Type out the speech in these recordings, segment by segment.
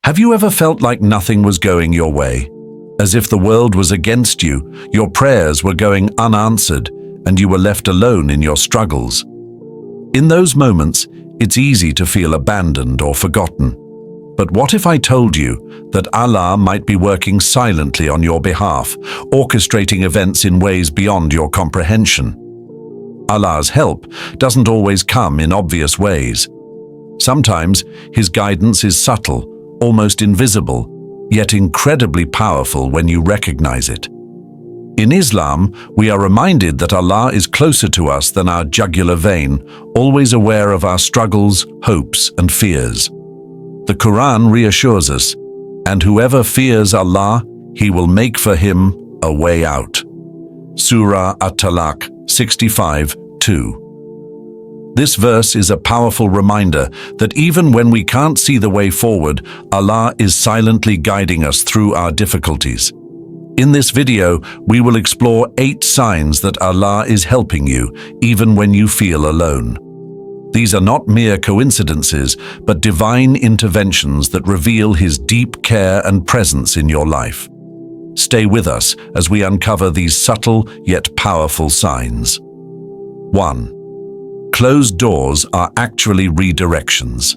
Have you ever felt like nothing was going your way? As if the world was against you, your prayers were going unanswered, and you were left alone in your struggles. In those moments, it's easy to feel abandoned or forgotten. But what if I told you that Allah might be working silently on your behalf, orchestrating events in ways beyond your comprehension? Allah's help doesn't always come in obvious ways. Sometimes His guidance is subtle, almost invisible, yet incredibly powerful when you recognize it. In Islam, we are reminded that Allah is closer to us than our jugular vein, always aware of our struggles, hopes, and fears. The Quran reassures us, and whoever fears Allah, He will make for him a way out. Surah AT-TALAQ 65:2. This verse is a powerful reminder that even when we can't see the way forward, Allah is silently guiding us through our difficulties. In this video, we will explore 8 signs that Allah is helping you, even when you feel alone. These are not mere coincidences, but divine interventions that reveal His deep care and presence in your life. Stay with us as we uncover these subtle yet powerful signs. 1. Closed doors are actually redirections.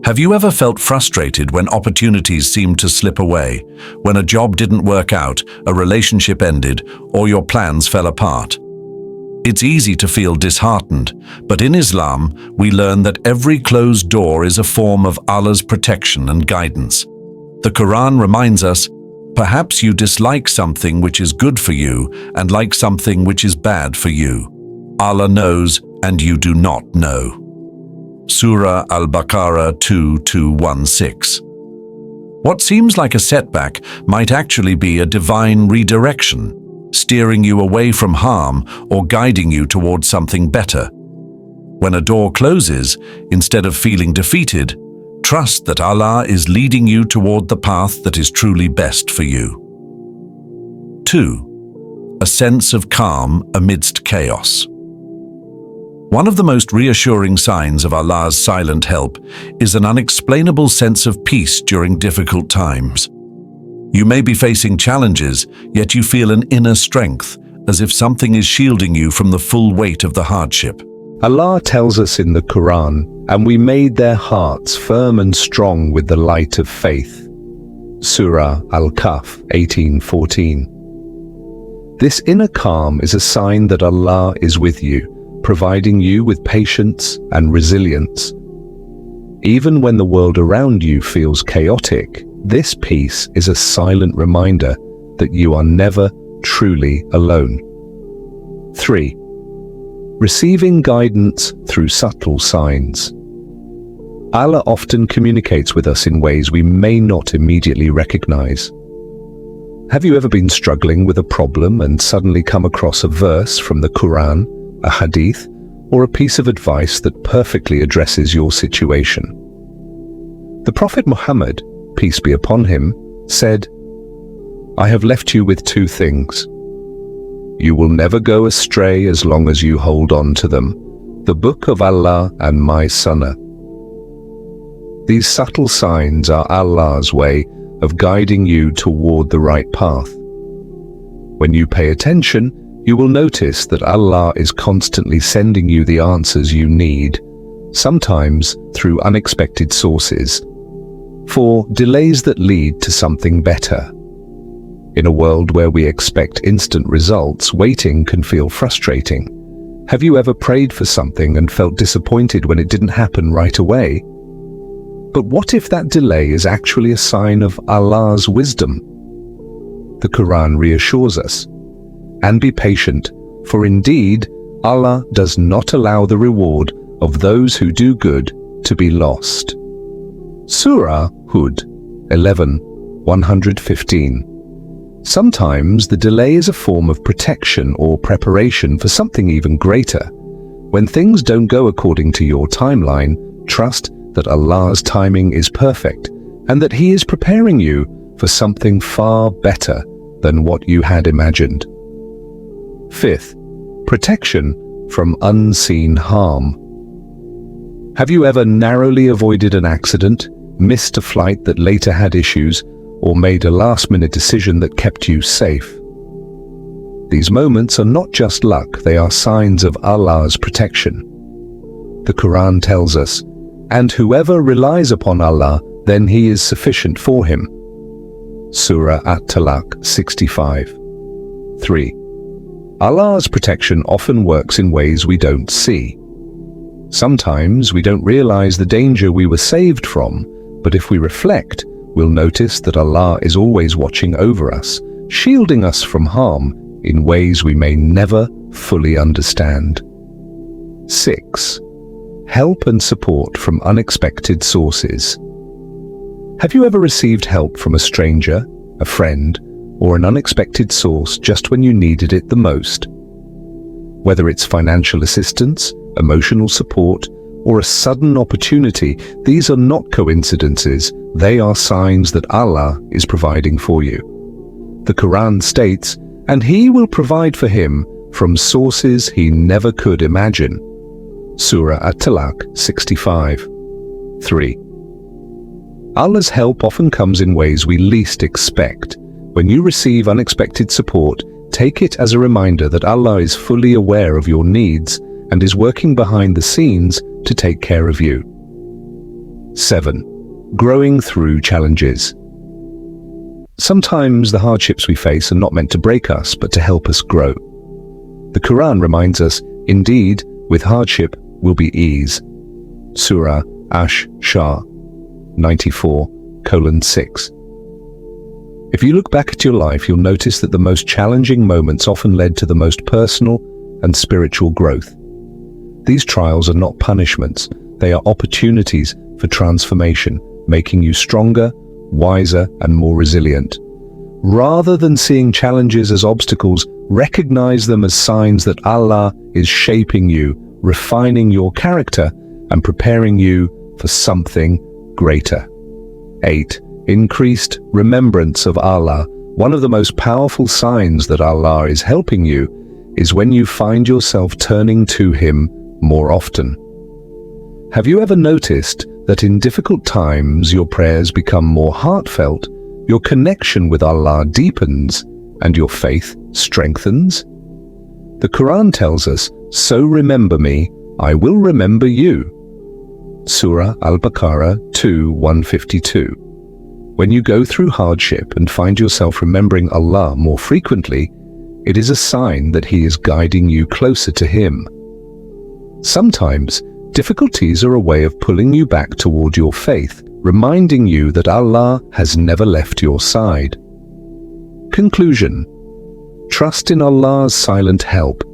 Have you ever felt frustrated when opportunities seemed to slip away, when a job didn't work out, a relationship ended, or your plans fell apart? It's easy to feel disheartened, but in Islam, we learn that every closed door is a form of Allah's protection and guidance. The Quran reminds us, perhaps you dislike something which is good for you and like something which is bad for you. Allah knows and you do not know. Surah Al-BAQARAH 2:2-16. What seems like a setback might actually be a divine redirection, steering you away from harm or guiding you towards something better. When a door closes, instead of feeling defeated, trust that Allah is leading you toward the path that is truly best for you. 2. A sense of calm amidst chaos. One of the most reassuring signs of Allah's silent help is an unexplainable sense of peace during difficult times. You may be facing challenges, yet you feel an inner strength, as if something is shielding you from the full weight of the hardship. Allah tells us in the Quran, "And we made their hearts firm and strong with the light of faith." Surah Al-KAHF 18:14. This inner calm is a sign that Allah is with you, providing you with patience and resilience. Even when the world around you feels chaotic, this peace is a silent reminder that you are never truly alone. 3. Receiving guidance through subtle signs. Allah often communicates with us in ways we may not immediately recognize. Have you ever been struggling with a problem and suddenly come across a verse from the Quran, a Hadith, or a piece of advice that perfectly addresses your situation? The Prophet Muhammad, peace be upon him, said, "I have left you with 2 things. You will never go astray as long as you hold on to them, the Book of Allah and my Sunnah." These subtle signs are Allah's way of guiding you toward the right path. When you pay attention, you will notice that Allah is constantly sending you the answers you need, sometimes through unexpected sources, for delays that lead to something better. In a world where we expect instant results, waiting can feel frustrating. Have you ever prayed for something and felt disappointed when it didn't happen right away? But what if that delay is actually a sign of Allah's wisdom? The Quran reassures us, "And be patient, for indeed Allah does not allow the reward of those who do good to be lost." Surah Hud 11:115. Sometimes the delay is a form of protection or preparation for something even greater. When things don't go according to your timeline, trust that Allah's timing is perfect and that He is preparing you for something far better than what you had imagined. 5. Protection from unseen harm. Have you ever narrowly avoided an accident, missed a flight that later had issues, or made a last-minute decision that kept you safe. These moments are not just luck, they are signs of Allah's protection. The Quran tells us, "And whoever relies upon Allah, then He is sufficient for him." Surah AT-TALAQ 65:3. Allah's protection often works in ways we don't see. Sometimes we don't realize the danger we were saved from, but if we reflect, we'll notice that Allah is always watching over us, shielding us from harm in ways we may never fully understand. 6. Help and support from unexpected sources. Have you ever received help from a stranger, a friend, or an unexpected source just when you needed it the most? Whether it's financial assistance, emotional support, or a sudden opportunity, these are not coincidences, they are signs that Allah is providing for you. The Quran states, "And He will provide for him from sources he never could imagine." Surah AT-TALAQ 65:3. Allah's help often comes in ways we least expect. When you receive unexpected support, take it as a reminder that Allah is fully aware of your needs and is working behind the scenes to take care of you. 7. Growing through challenges. Sometimes the hardships we face are not meant to break us, but to help us grow. The Quran reminds us, "Indeed, with hardship will be ease." Surah Ash-Shah 94:6. If you look back at your life, you'll notice that the most challenging moments often led to the most personal and spiritual growth. These trials are not punishments, they are opportunities for transformation, making you stronger, wiser, and more resilient. Rather than seeing challenges as obstacles, recognize them as signs that Allah is shaping you, refining your character, and preparing you for something greater. 8. Increased remembrance of Allah. One of the most powerful signs that Allah is helping you is when you find yourself turning to Him more often. Have you ever noticed that in difficult times your prayers become more heartfelt, your connection with Allah deepens, and your faith strengthens? The Quran tells us, "So remember me, I will remember you." Surah Al-BAQARAH 2:152. When you go through hardship and find yourself remembering Allah more frequently, it is a sign that He is guiding you closer to Him. Sometimes, difficulties are a way of pulling you back toward your faith, reminding you that Allah has never left your side. Conclusion. Trust in Allah's silent help.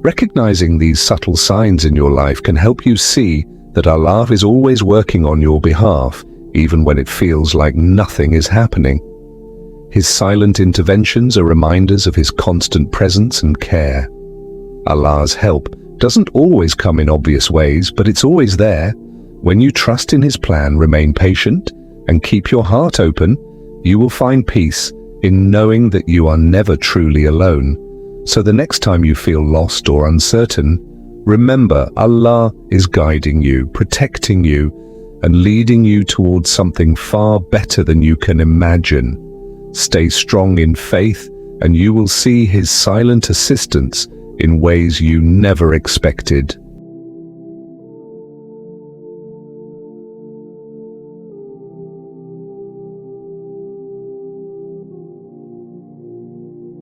Recognizing these subtle signs in your life can help you see that Allah is always working on your behalf, even when it feels like nothing is happening. His silent interventions are reminders of His constant presence and care. Allah's help doesn't always come in obvious ways, but it's always there. When you trust in His plan, remain patient, and keep your heart open, you will find peace in knowing that you are never truly alone. So the next time you feel lost or uncertain, remember Allah is guiding you, protecting you, and leading you towards something far better than you can imagine. Stay strong in faith, and you will see His silent assistance in ways you never expected.